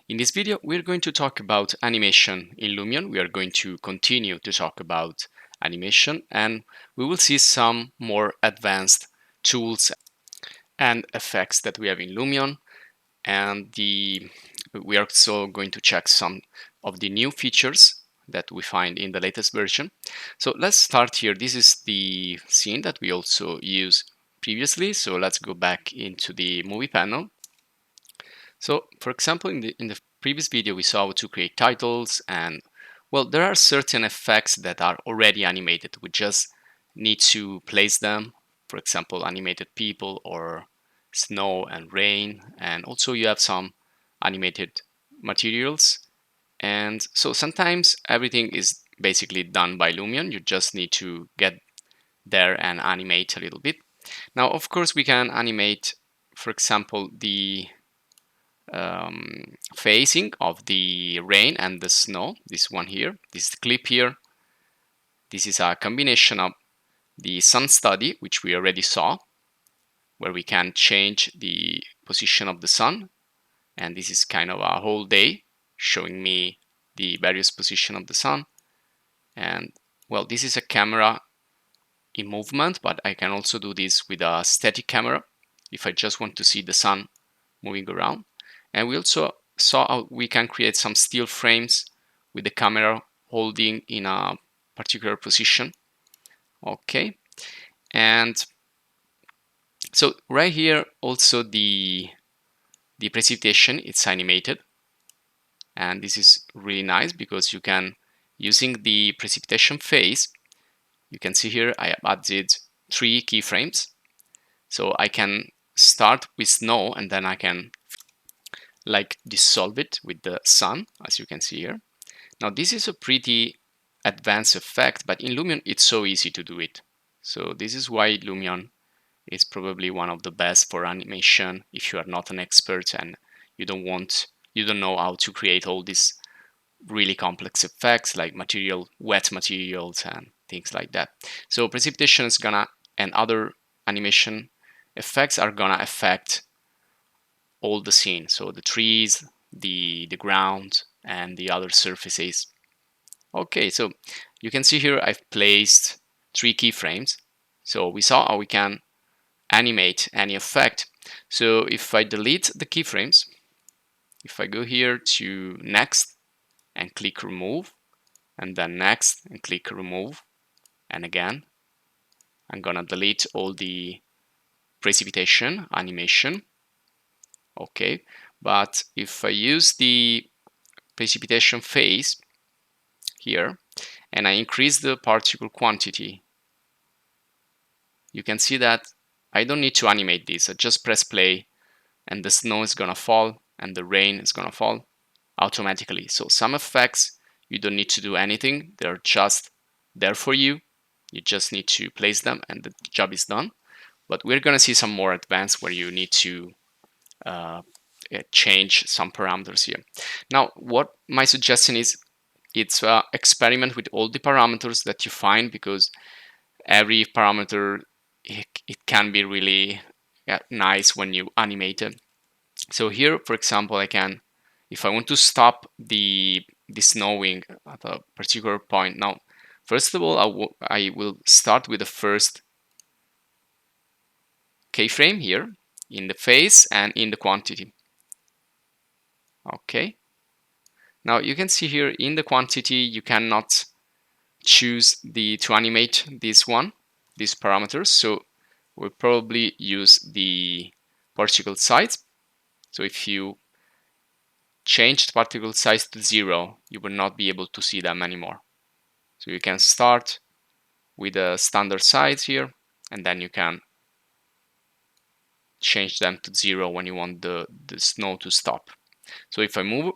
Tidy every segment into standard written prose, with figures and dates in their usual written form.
In this video, we're going to talk about animation in Lumion. We are going to continue to talk about animation, and we will see some more advanced tools and effects that we have in Lumion. And we are also going to check some of the new features that we find in the latest version. So let's start here. This is the scene that we also used previously. So let's go back into the movie panel. So for example, in the previous video, we saw how to create titles, and well, there are certain effects that are already animated. We just need to place them. For example, animated people or snow and rain, and also you have some animated materials. And so sometimes everything is basically done by Lumion. You just need to get there and animate a little bit. Now, of course, we can animate, for example, the phasing of the rain and the snow. This one here, this clip here, this is a combination of the sun study, which we already saw, where we can change the position of the sun, and this is kind of a whole day showing me the various position of the sun. And well, this is a camera in movement, but I can also do this with a static camera if I just want to see the sun moving around. And we also saw how we can create some still frames with the camera holding in a particular position. Okay, and so right here also the precipitation, it's animated, and this is really nice because you can, using the precipitation phase, you can see here I have added 3 keyframes. So I can start with snow and then I can like dissolve it with the sun, as you can see here. Now this is a pretty advanced effect, but in Lumion it's so easy to do it. So this is why Lumion is probably one of the best for animation if you are not an expert and you don't know how to create all these really complex effects like wet materials and things like that. So precipitation is gonna, and other animation effects are gonna affect all the scene. So the trees, the ground, and the other surfaces. Okay, so you can see here I've placed 3 keyframes. So we saw how we can animate any effect. So if I delete the keyframes, if I go here to next and click remove, and then next and click remove, and again, I'm gonna delete all the precipitation animation. Okay, but if I use the precipitation phase here and I increase the particle quantity, you can see that I don't need to animate this. I just press play and the snow is gonna fall and the rain is gonna fall automatically. So some effects you don't need to do anything, they're just there for you. You just need to place them and the job is done. But we're gonna see some more advanced where you need to change some parameters here. Now, what my suggestion is, it's experiment with all the parameters that you find, because every parameter, it can be really nice when you animate it. So here, for example, I can, if I want to stop the snowing at a particular point. Now, first of all, I will start with the first keyframe here in the phase and in the quantity. Okay. Now you can see here in the quantity, you cannot choose to animate these parameters. So we'll probably use the particle size. So if you change the particle size to 0, you will not be able to see them anymore. So you can start with a standard size here, and then you can change them to 0 when you want the snow to stop. So if I move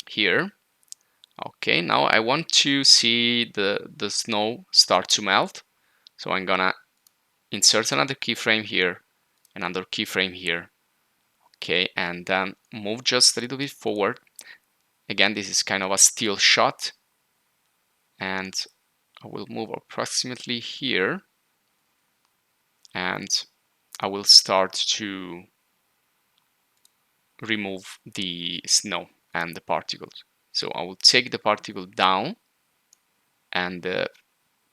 here, okay, now I want to see the snow start to melt. So I'm gonna insert another keyframe here, another keyframe here. Okay, and then move just a little bit forward. Again, this is kind of a still shot. And I will move approximately here. And I will start to remove the snow and the particles. So I will take the particle down and the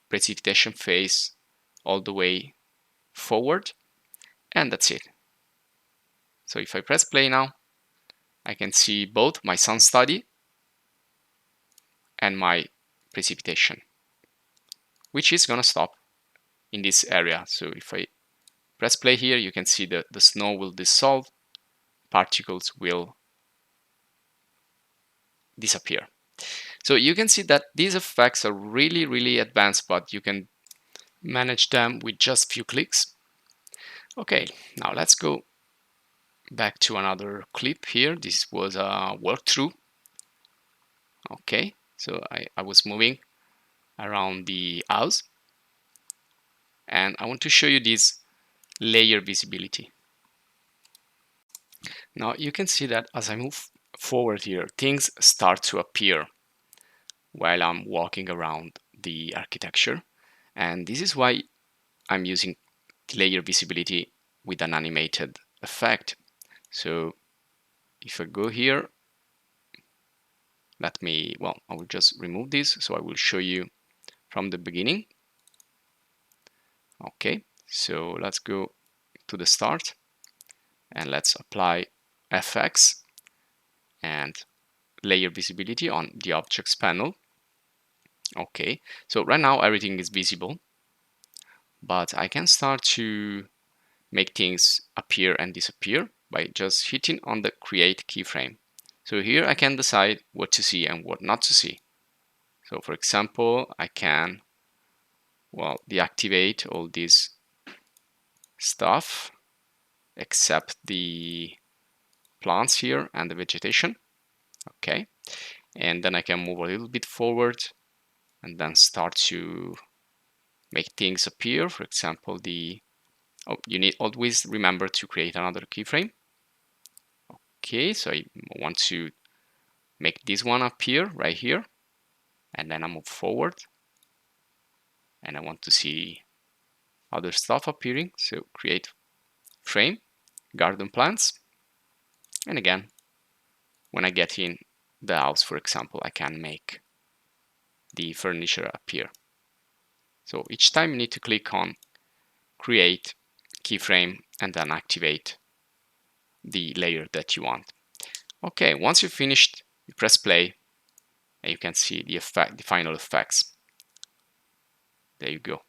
precipitation phase all the way forward, and that's it. So if I press play now, I can see both my sun study and my precipitation, which is gonna stop in this area. So if I press play here, you can see that the snow will dissolve, particles will disappear. So you can see that these effects are really advanced, but you can manage them with just few clicks. Okay, now let's go back to another clip here. This was a walkthrough. Okay, so I was moving around the house, and I want to show you this layer visibility. Now you can see that as I move forward here, things start to appear while I'm walking around the architecture, and this is why I'm using layer visibility with an animated effect. So if I go here, I will just remove this, so I will show you from the beginning. Okay, so let's go to the start and let's apply FX and layer visibility on the objects panel. Okay, so right now everything is visible, but I can start to make things appear and disappear by just hitting on the create keyframe. So here I can decide what to see and what not to see. So for example, I can, deactivate all this stuff except the plants here and the vegetation. Okay, and then I can move a little bit forward and then start to make things appear. For example, you need always remember to create another keyframe. Okay, so I want to make this one appear right here, and then I move forward and I want to see other stuff appearing. So create frame, garden plants, and again, when I get in the house, for example, I can make the furniture appear. So each time you need to click on create keyframe and then activate the layer that you want. Okay, once you've finished, you press play and you can see the effect, the final effects. There you go.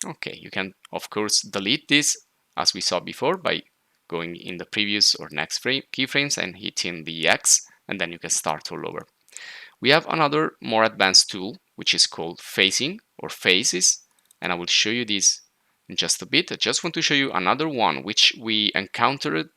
Okay, you can of course delete this as we saw before by going in the previous or next frame keyframes and hitting the X, and then you can start all over. We have another more advanced tool which is called phasing or phases, and I will show you this in just a bit. I just want to show you another one which we encountered